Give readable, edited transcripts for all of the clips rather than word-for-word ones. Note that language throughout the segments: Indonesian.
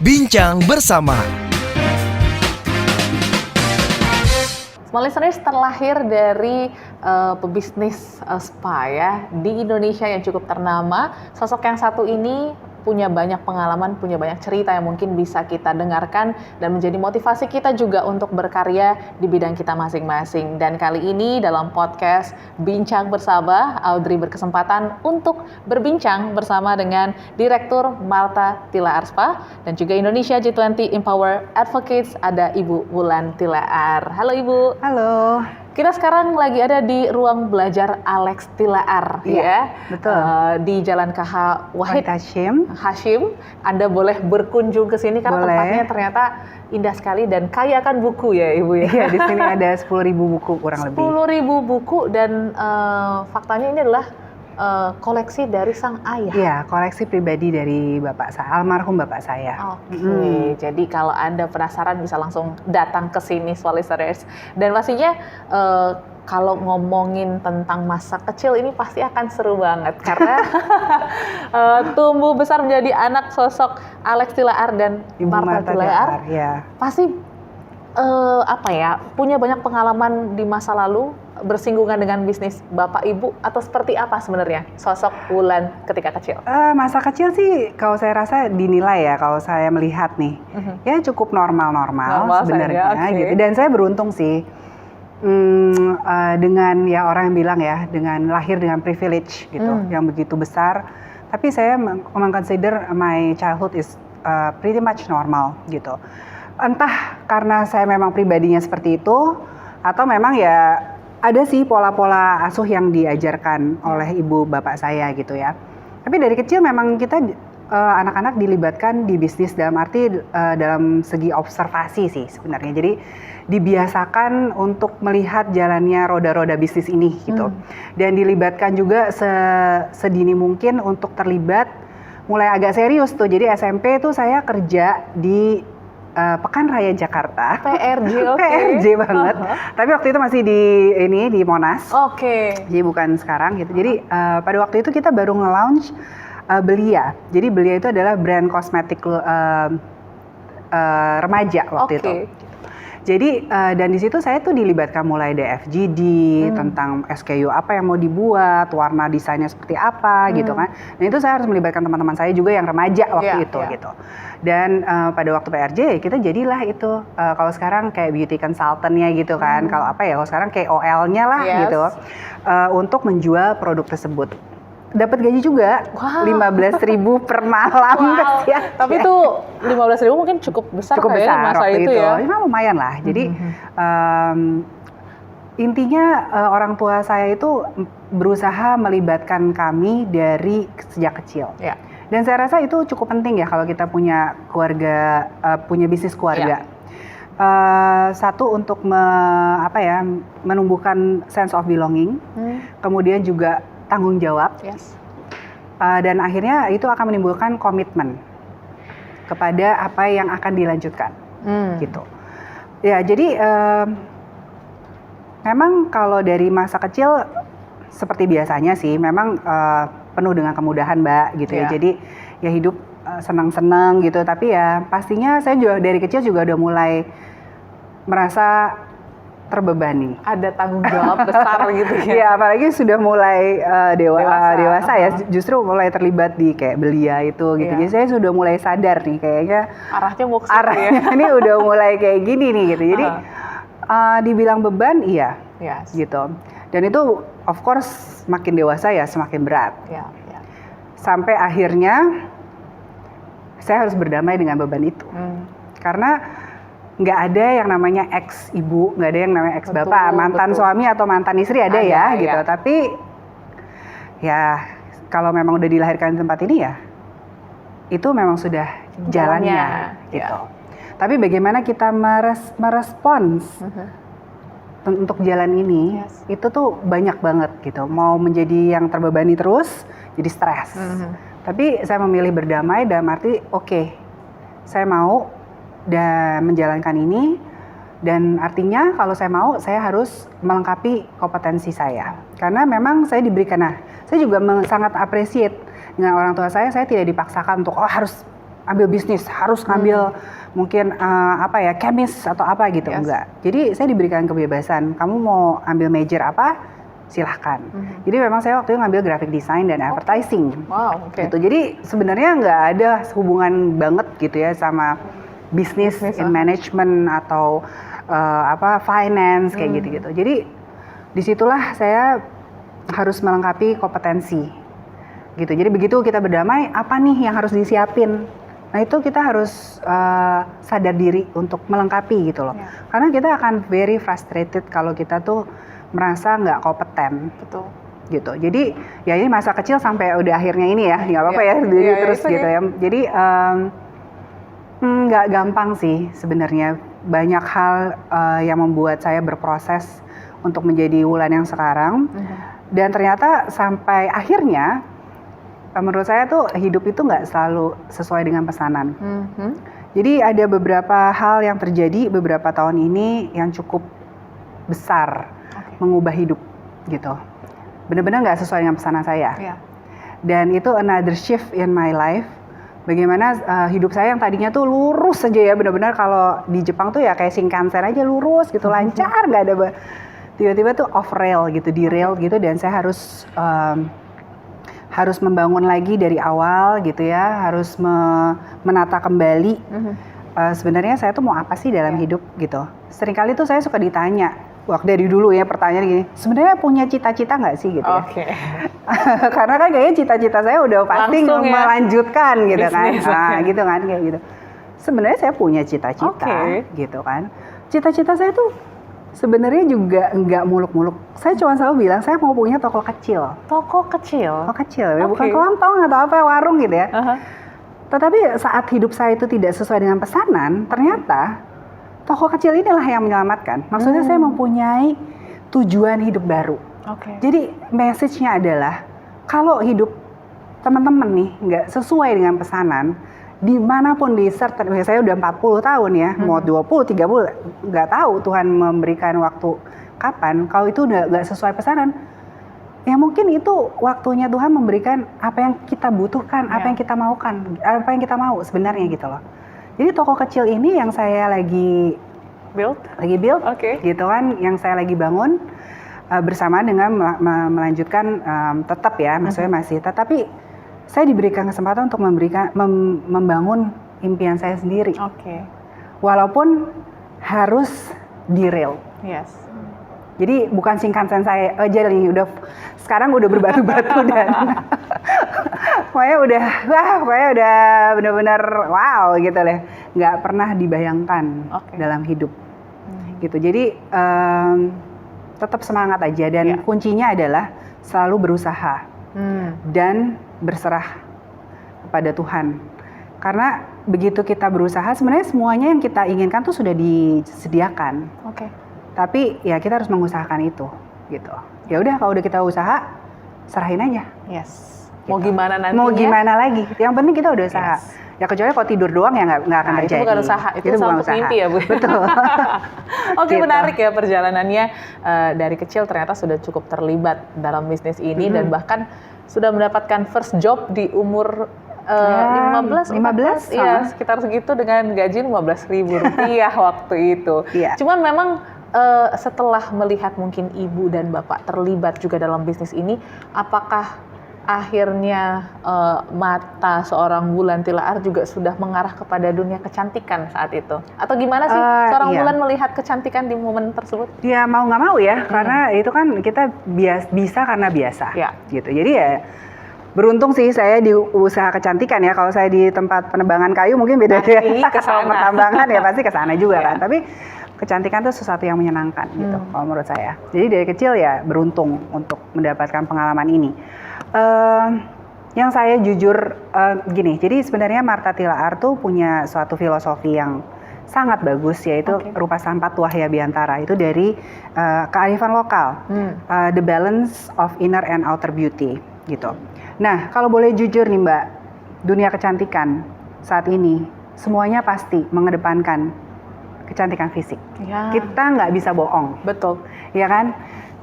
Bincang bersama. Small listeners, terlahir dari pebisnis spa ya di Indonesia yang cukup ternama. Sosok yang satu ini punya banyak pengalaman, punya banyak cerita yang mungkin bisa kita dengarkan dan menjadi motivasi kita juga untuk berkarya di bidang kita masing-masing. Dan kali ini dalam podcast Bincang Bersama, Audrey berkesempatan untuk berbincang bersama dengan Direktur Martha Tilaar Spa dan juga Indonesia G20 Empower Advocates, ada Ibu Wulan Tilaar. Halo Ibu. Halo. Kita sekarang lagi ada di ruang belajar Alex Tilaar, ya. Betul. Di Jalan KH Wahid Hashim. Anda boleh berkunjung ke sini karena tempatnya ternyata indah sekali dan kaya akan buku ya, Ibu ya. Iya, di sini ada 10.000 buku kurang lebih. 10.000 buku dan faktanya ini adalah koleksi dari sang ayah. Iya, koleksi pribadi dari almarhum bapak saya. Oke, jadi kalau Anda penasaran bisa langsung datang ke sini, Small Listeners. Dan pastinya kalau ngomongin tentang masa kecil ini pasti akan seru banget karena tumbuh besar menjadi anak sosok Alex Tilaar dan Ibu Martha Tilaar. Ya. Pasti punya banyak pengalaman di masa lalu bersinggungan dengan bisnis Bapak Ibu, atau seperti apa sebenarnya sosok Wulan ketika kecil? Masa kecil sih kalau saya rasa dinilai ya, kalau saya melihat nih, ya cukup normal sebenarnya gitu. Dan saya beruntung sih dengan ya orang yang bilang ya, dengan lahir dengan privilege gitu, yang begitu besar. Tapi saya consider my childhood is pretty much normal gitu. Entah karena saya memang pribadinya seperti itu, atau memang ya ada sih pola-pola asuh yang diajarkan oleh ibu bapak saya gitu ya. Tapi dari kecil memang kita anak-anak dilibatkan di bisnis dalam arti dalam segi observasi sih sebenarnya. Jadi dibiasakan untuk melihat jalannya roda-roda bisnis ini gitu. Dan dilibatkan juga sedini mungkin untuk terlibat mulai agak serius tuh. Jadi SMP tuh saya kerja di Pekan Raya Jakarta. PRJ, oke. PRJ banget. Tapi waktu itu masih di Monas. Oke. Jadi bukan sekarang gitu. Jadi pada waktu itu kita baru nge-launch Belia. Jadi Belia itu adalah brand kosmetik remaja waktu itu. Jadi dan di situ saya tuh dilibatkan mulai DFGD tentang SKU apa yang mau dibuat, warna desainnya seperti apa gitu kan. Dan itu saya harus melibatkan teman-teman saya juga yang remaja waktu itu gitu. Dan pada waktu PRJ kita jadilah itu kalau sekarang kayak beauty consultant-nya gitu kan. Kalau kalau sekarang KOL-nya lah gitu. Untuk menjual produk tersebut. Dapat gaji juga, 15.000 per malam. Tapi itu 15.000 mungkin cukup besar besar masa waktu itu ya. Lumayan lah. Jadi intinya orang tua saya itu berusaha melibatkan kami dari sejak kecil. Dan saya rasa itu cukup penting ya kalau kita punya keluarga, punya bisnis keluarga. Satu untuk menumbuhkan sense of belonging, kemudian juga tanggung jawab, dan akhirnya itu akan menimbulkan komitmen kepada apa yang akan dilanjutkan, gitu. Ya, jadi memang kalau dari masa kecil seperti biasanya sih, memang penuh dengan kemudahan, Mbak, gitu ya. Jadi ya hidup senang-senang gitu, tapi ya pastinya saya juga dari kecil juga udah mulai merasa terbebani. Ada tanggung jawab besar gitu ya. Iya, apalagi sudah mulai dewasa ya, justru mulai terlibat di kayak Belia itu gitu. Jadi saya sudah mulai sadar nih kayaknya arahnya mau ke situ ya. Ini udah mulai kayak gini nih gitu. Jadi dibilang beban gitu. Dan itu of course makin dewasa ya semakin berat. Sampai akhirnya saya harus berdamai dengan beban itu. Karena nggak ada yang namanya ex ibu, nggak ada yang namanya ex bapak, mantan suami atau mantan istri ada ya gitu. Tapi ya kalau memang udah dilahirkan di tempat ini ya, itu memang sudah jalannya gitu. Tapi bagaimana kita merespons untuk jalan ini, itu tuh banyak banget gitu. Mau menjadi yang terbebani terus, jadi stres. Tapi saya memilih berdamai dalam arti saya mau dan menjalankan ini, dan artinya kalau saya mau, saya harus melengkapi kompetensi saya karena memang saya diberikan. Saya juga sangat appreciate dengan orang tua saya tidak dipaksakan untuk harus ambil bisnis, harus ngambil mungkin chemist atau apa gitu, enggak. Jadi saya diberikan kebebasan, kamu mau ambil major apa, silahkan. Jadi memang saya waktu itu ngambil graphic design dan advertising. Gitu. Jadi sebenarnya nggak ada hubungan banget gitu ya sama bisnis in management atau finance kayak gitu-gitu. Jadi disitulah saya harus melengkapi kompetensi gitu. Jadi begitu kita berdamai, apa nih yang harus disiapin? Nah itu kita harus sadar diri untuk melengkapi gitu loh. Karena kita akan very frustrated kalau kita tuh merasa nggak kompeten. Betul. Gitu. Jadi ya ini masa kecil sampai udah akhirnya ini ya, nggak apa-apa ya, terus gitu ya. Jadi nggak gampang sih sebenarnya. Banyak hal yang membuat saya berproses untuk menjadi Wulan yang sekarang. Dan ternyata sampai akhirnya menurut saya tuh hidup itu nggak selalu sesuai dengan pesanan. Jadi ada beberapa hal yang terjadi beberapa tahun ini yang cukup besar mengubah hidup gitu. Benar-benar nggak sesuai dengan pesanan saya. Dan itu another shift in my life. Bagaimana hidup saya yang tadinya tuh lurus saja ya, benar-benar kalau di Jepang tuh ya kayak Shinkansen aja lurus gitu, lancar, nggak ada tiba-tiba tuh off rail gitu, derail gitu, dan saya harus membangun lagi dari awal gitu ya, harus menata kembali. Sebenarnya saya tuh mau apa sih dalam hidup gitu. Seringkali tuh saya suka ditanya. Waktu dari dulu ya pertanyaan gini, sebenarnya punya cita-cita nggak sih gitu ya? Karena kan kayaknya cita-cita saya udah pasti melanjutkan gitu kan, gitu kan kayak gitu. Sebenarnya saya punya cita-cita gitu kan. Cita-cita saya tuh sebenarnya juga nggak muluk-muluk. Saya cuma selalu bilang saya mau punya toko kecil. Toko kecil, ya, bukan kelontong atau apa warung gitu ya. Tetapi saat hidup saya itu tidak sesuai dengan pesanan, ternyata toko kecil inilah yang menyelamatkan. Maksudnya saya mempunyai tujuan hidup baru. Jadi message-nya adalah kalau hidup teman-teman nih nggak sesuai dengan pesanan, dimanapun di certain, saya udah 40 tahun ya, mau 20, 30, nggak tahu Tuhan memberikan waktu kapan. Kalau itu udah nggak sesuai pesanan, ya mungkin itu waktunya Tuhan memberikan apa yang kita butuhkan, apa yang kita maukan, apa yang kita mau sebenarnya gitu loh. Jadi toko kecil ini yang saya lagi build, gitu kan, yang saya lagi bangun bersama dengan melanjutkan tetap ya, maksudnya masih, tetapi saya diberikan kesempatan untuk membangun impian saya sendiri. Walaupun harus derail. Jadi bukan Shinkansen saya aja nih, sekarang udah berbatu-batu dan pokoknya udah benar-benar wow gitu lah, nggak pernah dibayangkan dalam hidup gitu. Jadi tetap semangat aja dan kuncinya adalah selalu berusaha dan berserah kepada Tuhan. Karena begitu kita berusaha, sebenarnya semuanya yang kita inginkan tuh sudah disediakan. Tapi ya kita harus mengusahakan itu gitu. Ya udah, kalau udah kita usaha, serahin aja. Mau gimana nantinya? Mau gimana lagi? Yang penting kita udah usaha. Ya kecuali kalau tidur doang ya nggak akan terjadi. Itu bukan usaha, itu bukan usaha. Mimpi ya Bu. Betul. Gitu. Menarik ya perjalanannya, dari kecil ternyata sudah cukup terlibat dalam bisnis ini dan bahkan sudah mendapatkan first job di umur 15, ya sekitar segitu dengan gaji Rp15.000 waktu itu. Cuman memang setelah melihat mungkin ibu dan bapak terlibat juga dalam bisnis ini, apakah akhirnya mata seorang Wulan Tilaar juga sudah mengarah kepada dunia kecantikan saat itu? Atau gimana sih seorang Wulan melihat kecantikan di momen tersebut? Ya mau nggak mau ya, karena itu kan kita bisa karena biasa, gitu. Jadi ya beruntung sih saya di usaha kecantikan ya. Kalau saya di tempat penebangan kayu mungkin beda ya. Kalau pertambangan ya pasti ke sana juga kan. Tapi kecantikan itu sesuatu yang menyenangkan gitu kalau menurut saya. Jadi dari kecil ya beruntung untuk mendapatkan pengalaman ini. Yang saya jujur gini, jadi sebenarnya Martha Tilaar tuh punya suatu filosofi yang sangat bagus, yaitu Rupa Sampat Wahya Biantara. Itu dari kearifan lokal, the balance of inner and outer beauty gitu. Nah kalau boleh jujur nih Mbak, dunia kecantikan saat ini semuanya pasti mengedepankan kecantikan fisik. Kita nggak bisa bohong. Betul. Ya kan?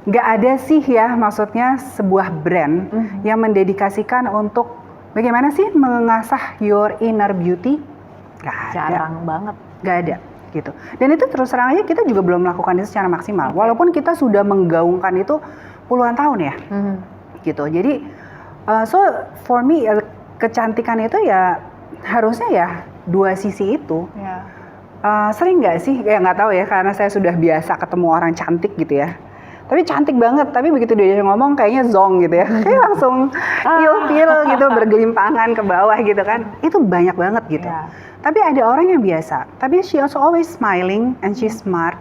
Nggak ada sih ya, maksudnya sebuah brand yang mendedikasikan untuk Bagaimana sih mengasah your inner beauty? Gak ada. Jarang banget. Gak ada gitu. Dan itu terus terang aja kita juga belum melakukan itu secara maksimal. Walaupun kita sudah menggaungkan itu puluhan tahun ya. Gitu. Jadi so for me kecantikan itu ya harusnya ya dua sisi itu. Sering nggak sih? Ya nggak tahu ya, karena saya sudah biasa ketemu orang cantik gitu ya. Tapi cantik banget, tapi begitu dia ngomong kayaknya zong gitu ya. Kayak langsung ilfil gitu, bergelimpangan ke bawah gitu kan. Itu banyak banget gitu. Tapi ada orang yang biasa, tapi she also always smiling and she's smart.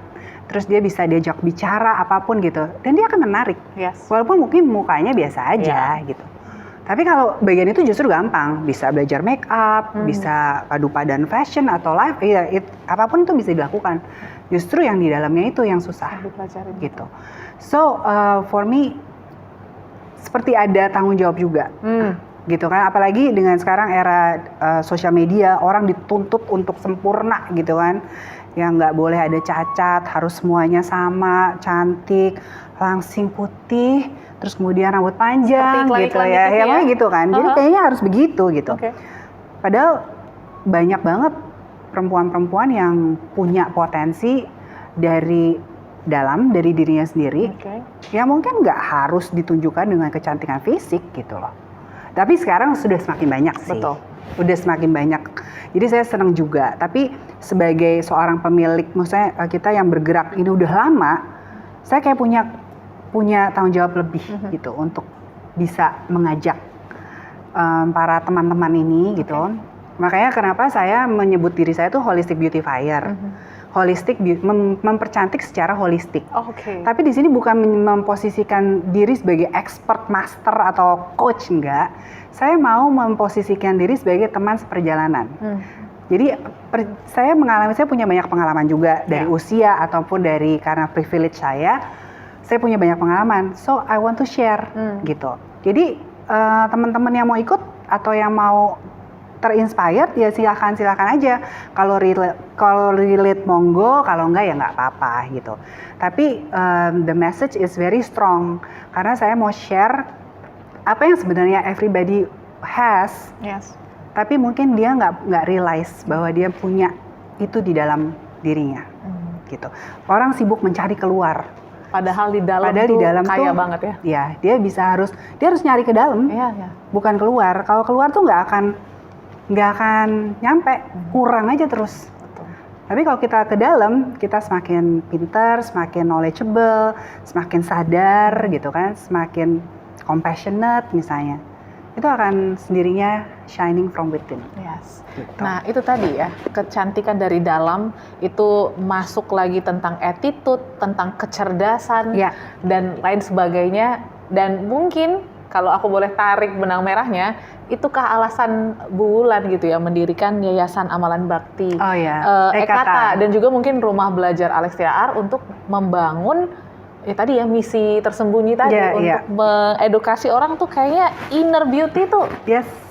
Terus dia bisa diajak bicara apapun gitu. Dan dia akan menarik. Walaupun mungkin mukanya biasa aja gitu. Tapi kalau bagian itu justru gampang, bisa belajar make up, bisa padu padan fashion atau live, apapun itu bisa dilakukan. Justru yang di dalamnya itu yang susah, gitu. So for me seperti ada tanggung jawab juga, gitu kan. Apalagi dengan sekarang era sosial media, orang dituntut untuk sempurna, gitu kan. Yang nggak boleh ada cacat, harus semuanya sama, cantik, langsing putih. Terus kemudian rambut panjang gitu ya, ya gitu kan. Jadi kayaknya harus begitu gitu. Padahal banyak banget perempuan-perempuan yang punya potensi dari dalam, dari dirinya sendiri. Ya mungkin nggak harus ditunjukkan dengan kecantikan fisik gitu loh. Tapi sekarang sudah semakin banyak sih. Udah semakin banyak. Jadi saya senang juga. Tapi sebagai seorang pemilik, maksudnya kita yang bergerak ini udah lama, saya kayak punya tanggung jawab lebih gitu untuk bisa mengajak para teman-teman ini gitu. Makanya kenapa saya menyebut diri saya tuh holistic beautifier. Holistic mempercantik secara holistik. Tapi di sini bukan memposisikan diri sebagai expert, master atau coach, enggak. Saya mau memposisikan diri sebagai teman seperjalanan. Jadi saya punya banyak pengalaman juga dari usia ataupun dari karena privilege saya punya banyak pengalaman, so I want to share gitu. Jadi teman-teman yang mau ikut atau yang mau terinspired ya silakan aja. Kalau relate monggo, kalau enggak ya nggak apa-apa gitu. Tapi the message is very strong karena saya mau share apa yang sebenarnya everybody has. Tapi mungkin dia nggak realize bahwa dia punya itu di dalam dirinya gitu. Orang sibuk mencari keluar. Padahal di dalam kaya banget ya. Ya, dia harus nyari ke dalam, bukan keluar. Kalau keluar tuh nggak akan nyampe, kurang aja terus. Tapi kalau kita ke dalam, kita semakin pintar, semakin knowledgeable, semakin sadar gitu kan, semakin compassionate misalnya. Itu akan sendirinya shining from within. Gitu. Nah itu tadi ya, kecantikan dari dalam itu masuk lagi tentang attitude, tentang kecerdasan, dan lain sebagainya. Dan mungkin kalau aku boleh tarik benang merahnya, itukah alasan Bu Wulan gitu ya mendirikan Yayasan Amalan Bakti Ekata dan juga mungkin Rumah Belajar Alexia Ar untuk membangun tadi ya misi tersembunyi tadi untuk mengedukasi orang tuh kayaknya inner beauty tuh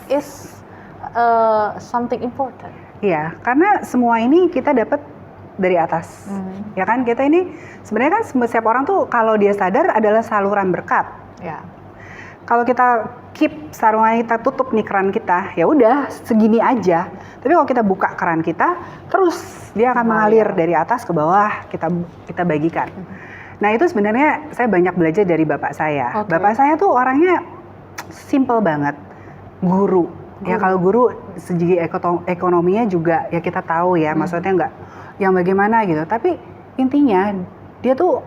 is something important. Iya, karena semua ini kita dapat dari atas. Ya kan, kita ini sebenarnya kan setiap orang tuh kalau dia sadar adalah saluran berkat. Kalau kita keep sarungan kita tutup nih keran kita, ya udah segini aja. Tapi kalau kita buka keran kita, terus dia akan mengalir dari atas ke bawah, kita bagikan. Nah itu sebenarnya saya banyak belajar dari bapak saya. Bapak saya tuh orangnya simple banget, guru. Ya kalau guru segi ekonominya juga ya kita tahu ya, maksudnya nggak yang bagaimana gitu. Tapi intinya dia tuh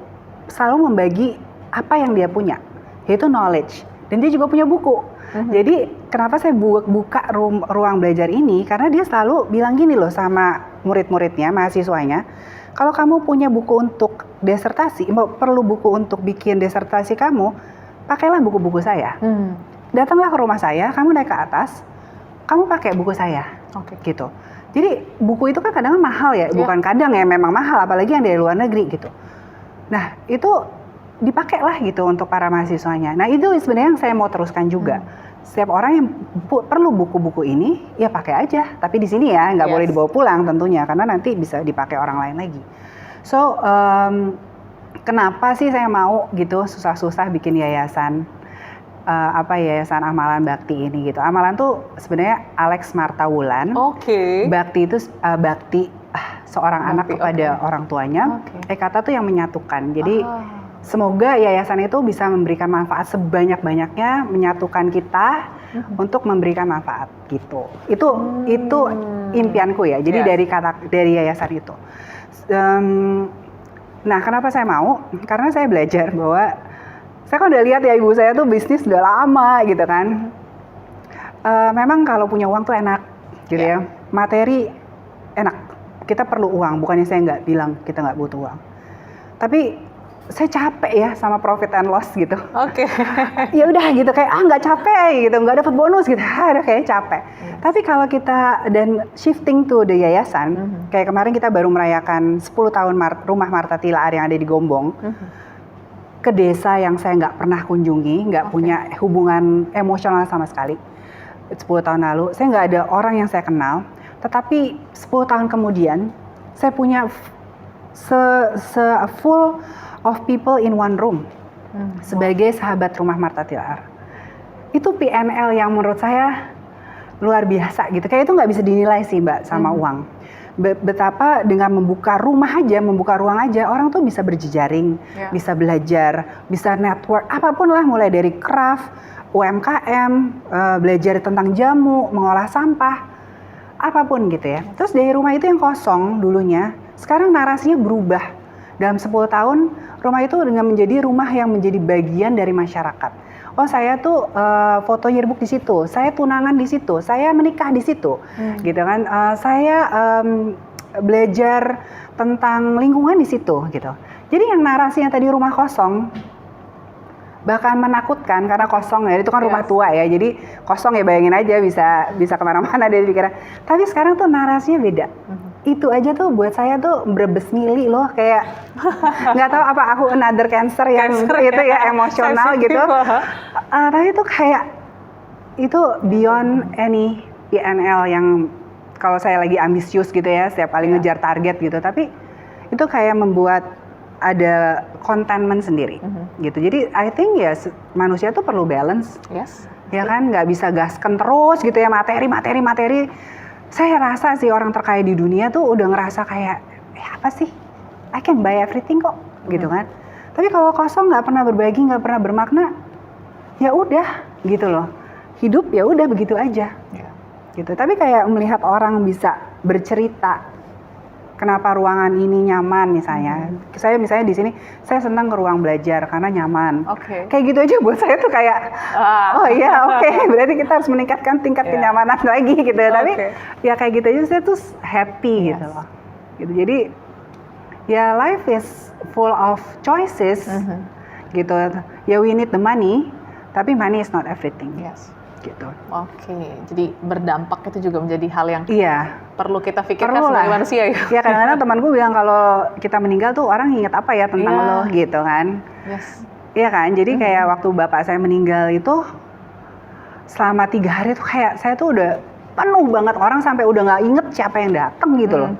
selalu membagi apa yang dia punya, yaitu knowledge. Dan dia juga punya buku. Jadi kenapa saya buka ruang belajar ini? Karena dia selalu bilang gini loh sama murid-muridnya, mahasiswanya. Kalau kamu punya buku untuk disertasi, perlu buku untuk bikin disertasi kamu, pakailah buku-buku saya. Datanglah ke rumah saya, kamu naik ke atas, kamu pakai buku saya, gitu. Jadi buku itu kan kadang mahal ya, bukan kadang ya, memang mahal, apalagi yang dari luar negeri gitu. Nah itu dipakailah gitu untuk para mahasiswanya. Nah itu sebenarnya yang saya mau teruskan juga. Setiap orang yang perlu buku-buku ini, ya pakai aja. Tapi di sini ya nggak boleh dibawa pulang tentunya, karena nanti bisa dipakai orang lain lagi. So kenapa sih saya mau gitu susah-susah bikin yayasan? Yayasan Amalan Bakti ini gitu. Amalan tuh sebenarnya Alex Martawulan. Bakti itu bakti seorang anak kepada orang tuanya. Ekata tuh yang menyatukan. Jadi semoga yayasan itu bisa memberikan manfaat sebanyak-banyaknya, menyatukan kita untuk memberikan manfaat gitu. Itu impianku ya. Jadi dari yayasan itu. Nah, kenapa saya mau? Karena saya belajar bahwa saya kan udah lihat ya ibu saya tuh bisnis udah lama gitu kan. Memang kalau punya uang tuh enak gitu ya. Materi enak. Kita perlu uang. Bukannya saya nggak bilang kita nggak butuh uang. Tapi saya capek ya sama profit and loss gitu. Ya udah gitu kayak nggak capek gitu, nggak dapat bonus gitu. Udah kayak capek. Tapi kalau kita dan shifting to the yayasan, kayak kemarin kita baru merayakan 10 tahun rumah Marta Tilaar yang ada di Gombong. Ke desa yang saya nggak pernah kunjungi, nggak punya hubungan emosional sama sekali. 10 tahun lalu, saya nggak ada orang yang saya kenal. Tetapi 10 tahun kemudian, saya punya full of people in one room sebagai sahabat rumah Marta Tilaar. Itu PNL yang menurut saya luar biasa gitu. Kayak itu nggak bisa dinilai sih Mbak sama uang. Betapa dengan membuka rumah aja, membuka ruang aja, orang tuh bisa berjejaring, bisa belajar, bisa network, apapun lah, mulai dari craft, UMKM, belajar tentang jamu, mengolah sampah, apapun gitu ya. Terus dari rumah itu yang kosong dulunya, sekarang narasinya berubah. Dalam 10 tahun, rumah itu dengan menjadi rumah yang menjadi bagian dari masyarakat. Oh, saya tuh foto yearbook di situ, saya tunangan di situ, saya menikah di situ, gitu kan. Saya belajar tentang lingkungan di situ, gitu. Jadi yang narasinya tadi rumah kosong, bahkan menakutkan karena kosong ya, itu kan rumah tua ya, jadi kosong ya, bayangin aja bisa kemana-mana dari pikiran. Tapi sekarang tuh narasinya beda. Itu aja tuh buat saya tuh berebes mili loh, kayak nggak tahu apa aku another cancer yang itu ya emosional gitu. Tapi itu kayak itu beyond any PNL yang kalau saya lagi ambisius gitu ya, setiap kali ngejar target gitu. Tapi itu kayak membuat ada contentment sendiri gitu. Jadi I think ya manusia tuh perlu balance. Ya kan, nggak bisa gasken terus gitu ya, materi. Saya rasa sih orang terkaya di dunia tuh udah ngerasa kayak apa sih, I can buy everything kok gitu kan. Tapi kalau kosong, nggak pernah berbagi, nggak pernah bermakna, ya udah gitu loh. Hidup ya udah begitu aja gitu. Tapi kayak melihat orang bisa bercerita kenapa ruangan ini nyaman misalnya. Saya misalnya di sini, saya senang ke ruang belajar karena nyaman. Kayak gitu aja buat saya tuh kayak, berarti kita harus meningkatkan tingkat kenyamanan lagi gitu. Tapi ya kayak gitu aja saya tuh happy gitu loh. Gitu. Jadi ya life is full of choices gitu. Ya we need the money, tapi money is not everything. Gitu. Jadi berdampak itu juga menjadi hal yang perlu kita pikirkan sebagai manusia ya. Ya kadang-kadang temanku bilang kalau kita meninggal tuh orang ingat apa ya tentang lo gitu kan. Iya kan, jadi kayak waktu bapak saya meninggal itu selama 3 hari tuh kayak saya tuh udah penuh banget orang sampai udah nggak inget siapa yang datang gitu loh.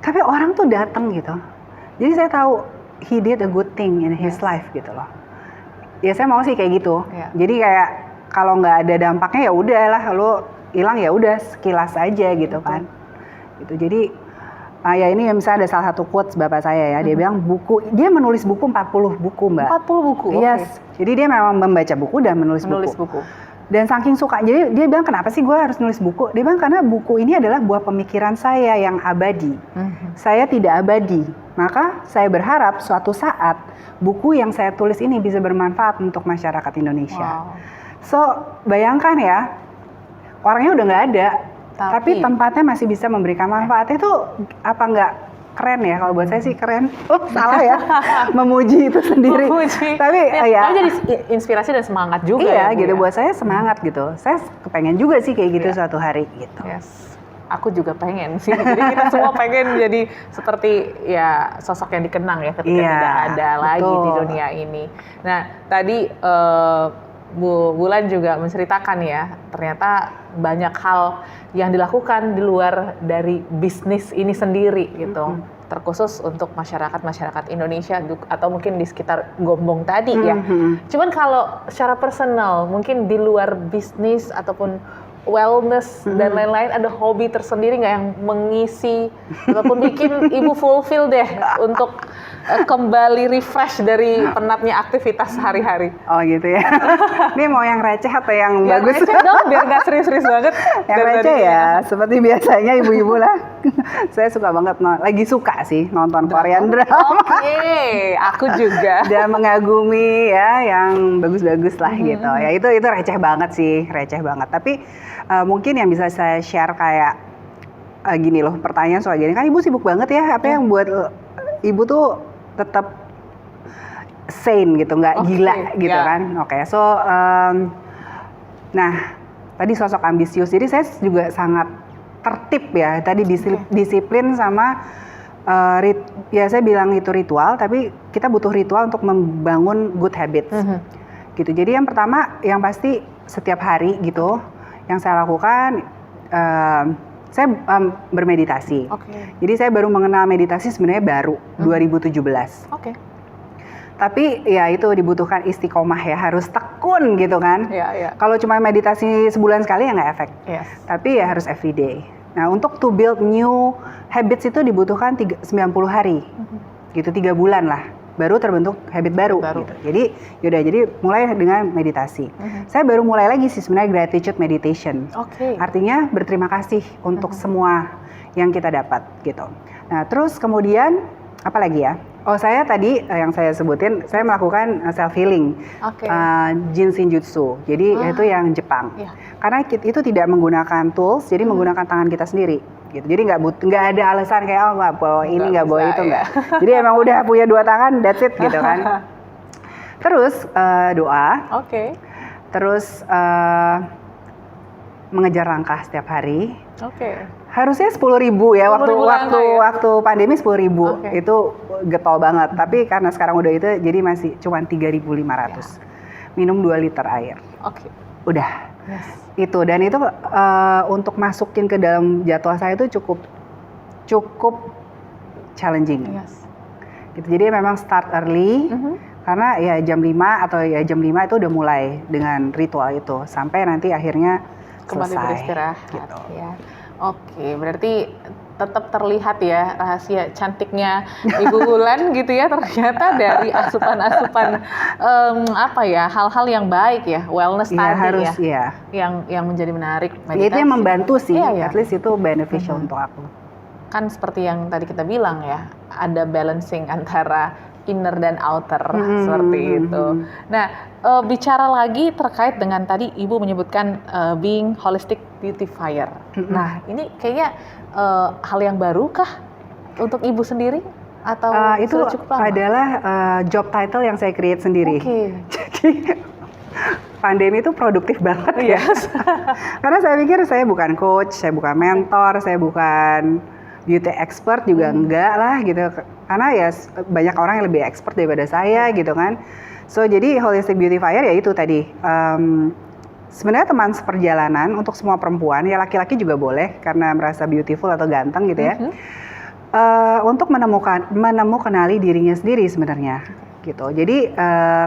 Tapi orang tuh datang gitu. Jadi saya tahu he did a good thing in his life gitu loh. Ya saya mau sih kayak gitu. Jadi kayak kalau nggak ada dampaknya ya udahlah, lo hilang ya udah sekilas aja gitu kan. Gitu. Jadi ya ini misalnya ada salah satu quotes bapak saya ya, dia bilang dia menulis buku 40 buku Mbak. 40 buku? Jadi dia memang membaca buku dan menulis buku. Dan saking suka, jadi dia bilang kenapa sih gue harus nulis buku? Dia bilang karena buku ini adalah buah pemikiran saya yang abadi. Saya tidak abadi, maka saya berharap suatu saat buku yang saya tulis ini bisa bermanfaat untuk masyarakat Indonesia. So, bayangkan ya, orangnya udah nggak ada, tapi tempatnya masih bisa memberikan manfaat. Itu apa nggak keren ya? Kalau buat saya sih keren. Salah ya, memuji itu sendiri. Tapi jadi inspirasi dan semangat juga. Iya, gitu. Buat saya semangat gitu. Saya kepengen juga sih kayak gitu suatu hari gitu. Aku juga pengen sih. Jadi kita semua pengen jadi seperti ya sosok yang dikenang ya ketika tidak ada lagi di dunia ini. Nah, tadi Bu Wulan juga menceritakan ya, ternyata banyak hal yang dilakukan di luar dari bisnis ini sendiri gitu. Terkhusus untuk masyarakat Indonesia atau mungkin di sekitar Gombong tadi ya. Cuman kalau secara personal, mungkin di luar bisnis ataupun wellness dan lain-lain, ada hobi tersendiri nggak yang mengisi ataupun bikin Ibu fulfill deh untuk kembali refresh dari penatnya aktivitas sehari-hari? Oh gitu ya. Ini mau yang receh atau yang ya, bagus? Receh dong, biar nggak serius-serius banget. Yang receh ya, seperti biasanya ibu-ibu lah. Saya suka banget, lagi suka sih nonton Korean drama. Oke, aku juga. Dan mengagumi ya yang bagus-bagus lah gitu. Ya itu receh banget sih, receh banget. Tapi mungkin yang bisa saya share kayak gini loh, pertanyaan soal gini, kan ibu sibuk banget ya, apa yang buat ibu tuh tetap sane gitu, nggak gila gitu kan. So nah tadi sosok ambisius, jadi saya juga sangat tertib ya, tadi disiplin sama ya saya bilang itu ritual, tapi kita butuh ritual untuk membangun good habits gitu. Jadi yang pertama, yang pasti setiap hari gitu, yang saya lakukan, saya bermeditasi. Jadi saya baru mengenal meditasi sebenarnya baru 2017. Tapi ya itu dibutuhkan istiqomah ya, harus tekun gitu kan. Kalau cuma meditasi sebulan sekali ya nggak efek. Tapi ya harus everyday. Nah untuk to build new habits itu dibutuhkan 90 hari, gitu 3 bulan lah, baru terbentuk habit baru. Gitu. Jadi yaudah, jadi mulai dengan meditasi. Saya baru mulai lagi sih sebenarnya gratitude meditation. Artinya berterima kasih untuk semua yang kita dapat gitu. Nah terus kemudian apa lagi ya? Oh saya tadi yang saya sebutin, saya melakukan self healing, Jinshinjutsu. Jadi itu yang Jepang. Karena itu tidak menggunakan tools, jadi menggunakan tangan kita sendiri. Gitu. Jadi nggak ada alasan kayak nggak bawa ini, nggak bawa itu, nggak. Jadi emang udah punya 2 tangan, that's it gitu kan. Terus doa. Terus mengejar langkah setiap hari. Harusnya 10.000 ya, waktu pandemi 10.000 itu getol banget. Tapi karena sekarang udah itu, jadi masih cuma 3.500. Minum 2 liter air. Udah. Itu, dan itu untuk masukin ke dalam jadwal saya itu cukup challenging. Gitu. Jadi memang start early. Karena ya jam 5 atau ya jam 5 itu udah mulai dengan ritual itu sampai nanti akhirnya kembali selesai, beristirahat gitu. Ya. Berarti tetap terlihat ya rahasia cantiknya Ibu Wulan gitu ya, ternyata dari asupan-asupan hal-hal yang baik ya, wellness tadi harus, yang menjadi menarik. Ya, itu yang membantu sih, at least itu beneficial untuk aku. Kan seperti yang tadi kita bilang ya, ada balancing antara inner dan outer seperti itu. Nah, bicara lagi terkait dengan tadi Ibu menyebutkan being holistic beautifier. Nah, ini kayaknya hal yang baru kah untuk Ibu sendiri atau itu cukup lama? Adalah job title yang saya create sendiri. Jadi pandemi itu produktif banget ya. Karena saya pikir saya bukan coach, saya bukan mentor, saya bukan beauty expert juga enggak lah gitu. Karena ya banyak orang yang lebih expert daripada saya gitu kan. So jadi holistic beautifier ya itu tadi. Sebenarnya teman seperjalanan untuk semua perempuan, ya laki-laki juga boleh karena merasa beautiful atau ganteng gitu ya. Untuk kenali dirinya sendiri sebenarnya gitu. Jadi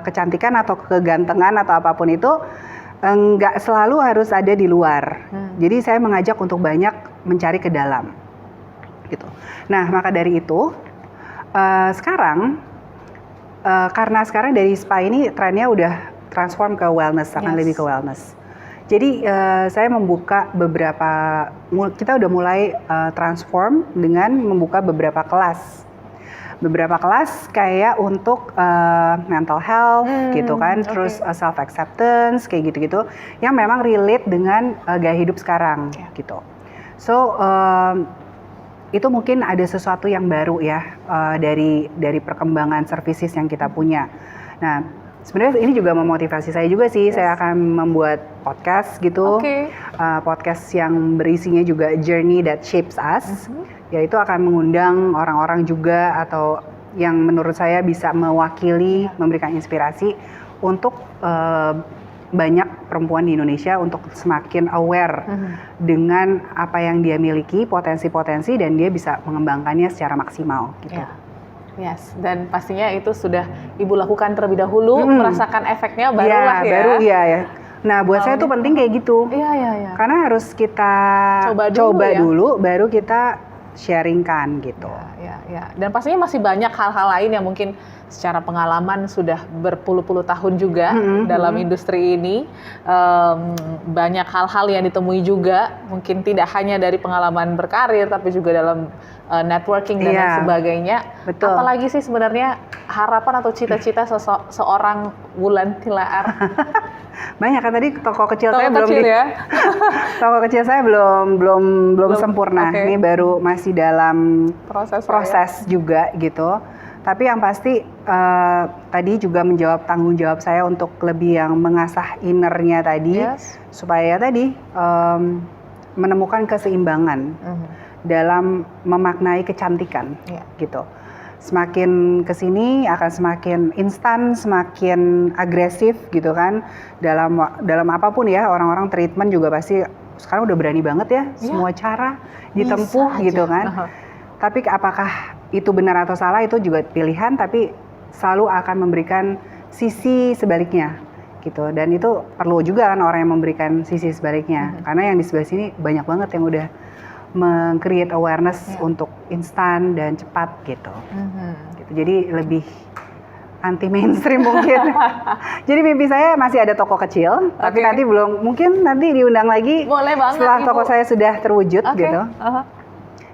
kecantikan atau kegantengan atau apapun itu nggak selalu harus ada di luar. Jadi saya mengajak untuk banyak mencari ke dalam gitu. Nah maka dari itu sekarang karena sekarang dari spa ini trennya udah transform ke wellness, akan lebih ke wellness. Jadi saya membuka kita udah mulai transform dengan membuka beberapa kelas kayak untuk mental health gitu kan, terus self acceptance kayak gitu-gitu yang memang relate dengan gaya hidup sekarang gitu. So itu mungkin ada sesuatu yang baru ya dari perkembangan services yang kita punya. Nah sebenarnya ini juga memotivasi saya juga sih. Saya akan membuat podcast gitu, podcast yang berisinya juga journey that shapes us. Yaitu akan mengundang orang-orang juga atau yang menurut saya bisa mewakili, memberikan inspirasi untuk banyak perempuan di Indonesia untuk semakin aware dengan apa yang dia miliki, potensi-potensi, dan dia bisa mengembangkannya secara maksimal gitu. Yes, dan pastinya itu sudah Ibu lakukan terlebih dahulu, merasakan efeknya barulah Baru ya. Nah, buat saya tuh penting kayak gitu. Iya. Karena harus kita coba dulu, baru kita sharingkan gitu. Ya. Dan pastinya masih banyak hal-hal lain yang mungkin secara pengalaman sudah berpuluh-puluh tahun juga dalam industri ini. Banyak hal-hal yang ditemui juga, mungkin tidak hanya dari pengalaman berkarir, tapi juga dalam networking dan lain sebagainya. Betul. Apalagi sih sebenarnya harapan atau cita-cita seorang Wulan Tilaar? Banyak kan, tadi toko kecil saya toko kecil saya belum sempurna. Ini baru masih dalam proses juga gitu. Tapi yang pasti tadi juga menjawab tanggung jawab saya untuk lebih yang mengasah innernya tadi, supaya tadi menemukan keseimbangan dalam memaknai kecantikan gitu. Semakin kesini akan semakin instan, semakin agresif gitu kan. Dalam apapun ya, orang-orang treatment juga pasti sekarang udah berani banget ya, semua cara ditempuh gitu kan. Tapi apakah itu benar atau salah itu juga pilihan, tapi selalu akan memberikan sisi sebaliknya gitu. Dan itu perlu juga kan orang yang memberikan sisi sebaliknya. Karena yang di sebelah sini banyak banget yang udah meng-create awareness untuk instan dan cepat gitu. Gitu. Jadi lebih anti mainstream mungkin. Jadi mimpi saya masih ada toko kecil, tapi nanti mungkin nanti diundang lagi. Boleh banget, setelah Ibu. toko saya sudah terwujud gitu.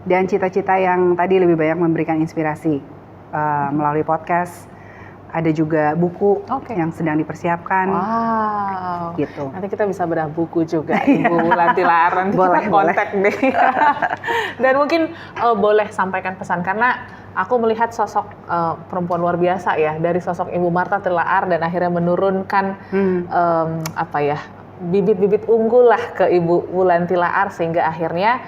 Dan cita-cita yang tadi lebih banyak memberikan inspirasi melalui podcast. Ada juga buku yang sedang dipersiapkan. Wow. Gitu. Nanti kita bisa bedah buku juga, Ibu Wulan Tilaar. Nanti kita kontak deh. Dan mungkin boleh sampaikan pesan, karena aku melihat sosok perempuan luar biasa ya, dari sosok Ibu Martha Tilaar dan akhirnya menurunkan bibit-bibit unggul lah ke Ibu Wulan Tilaar, sehingga akhirnya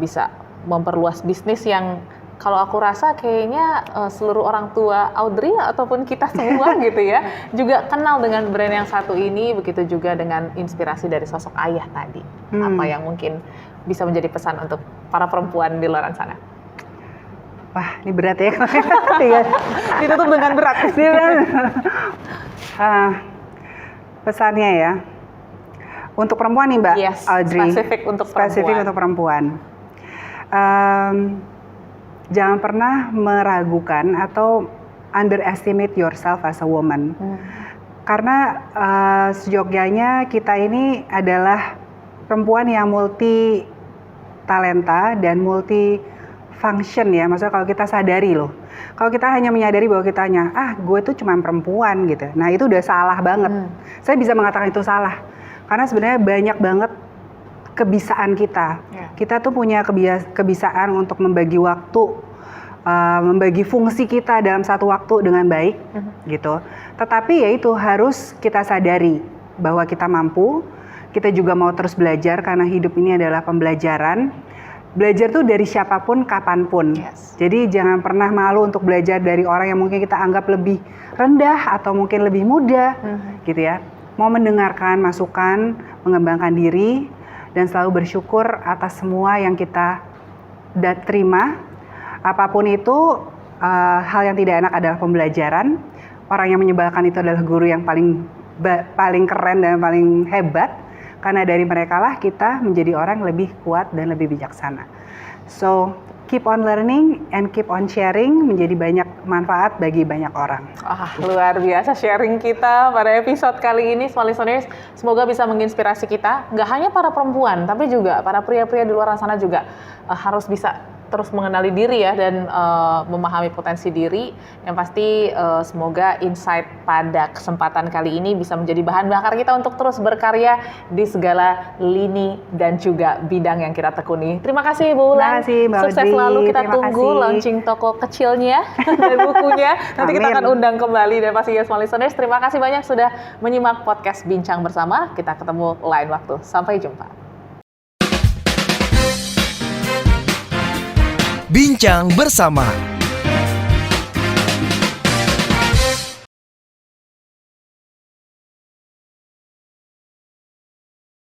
bisa memperluas bisnis yang kalau aku rasa kayaknya seluruh orang tua Audrey ataupun kita semua gitu ya, juga kenal dengan brand yang satu ini, begitu juga dengan inspirasi dari sosok ayah tadi. Apa yang mungkin bisa menjadi pesan untuk para perempuan di luar sana? Wah, ini berat ya. Ditutup dengan berat. Pesannya ya, untuk perempuan nih Mbak Audrey. Spesifik untuk perempuan. Jangan pernah meragukan atau underestimate yourself as a woman. Karena sejogjanya kita ini adalah perempuan yang multi talenta dan multi function ya. Maksudnya kalau kita sadari loh. Kalau kita hanya menyadari bahwa kita gue tuh cuma perempuan gitu. Nah itu udah salah banget. Saya bisa mengatakan itu salah. Karena sebenarnya banyak banget kebisaan kita. Kita tuh punya kebisaan untuk membagi waktu, membagi fungsi kita dalam satu waktu dengan baik, gitu. Tetapi ya itu harus kita sadari bahwa kita mampu. Kita juga mau terus belajar karena hidup ini adalah pembelajaran. Belajar tuh dari siapapun, kapanpun. Jadi jangan pernah malu untuk belajar dari orang yang mungkin kita anggap lebih rendah atau mungkin lebih muda, gitu ya. Mau mendengarkan masukan, mengembangkan diri, dan selalu bersyukur atas semua yang kita terima. Apapun itu, hal yang tidak enak adalah pembelajaran. Orang yang menyebalkan itu adalah guru yang paling keren dan paling hebat. Karena dari mereka lah kita menjadi orang lebih kuat dan lebih bijaksana. So, keep on learning and keep on sharing, menjadi banyak manfaat bagi banyak orang. Luar biasa sharing kita pada episode kali ini, Small Listeners. Semoga bisa menginspirasi kita, nggak hanya para perempuan, tapi juga para pria-pria di luar sana juga harus bisa terus mengenali diri ya, dan memahami potensi diri. Yang pasti semoga insight pada kesempatan kali ini bisa menjadi bahan bakar kita untuk terus berkarya di segala lini dan juga bidang yang kita tekuni. Terima kasih Ibu Wulan. Sukses selalu, kita tunggu launching toko kecilnya dan bukunya. Nanti kita akan undang kembali, dan pastinya Small Listeners, terima kasih banyak sudah menyimak podcast Bincang Bersama. Kita ketemu lain waktu. Sampai jumpa. Bincang Bersama.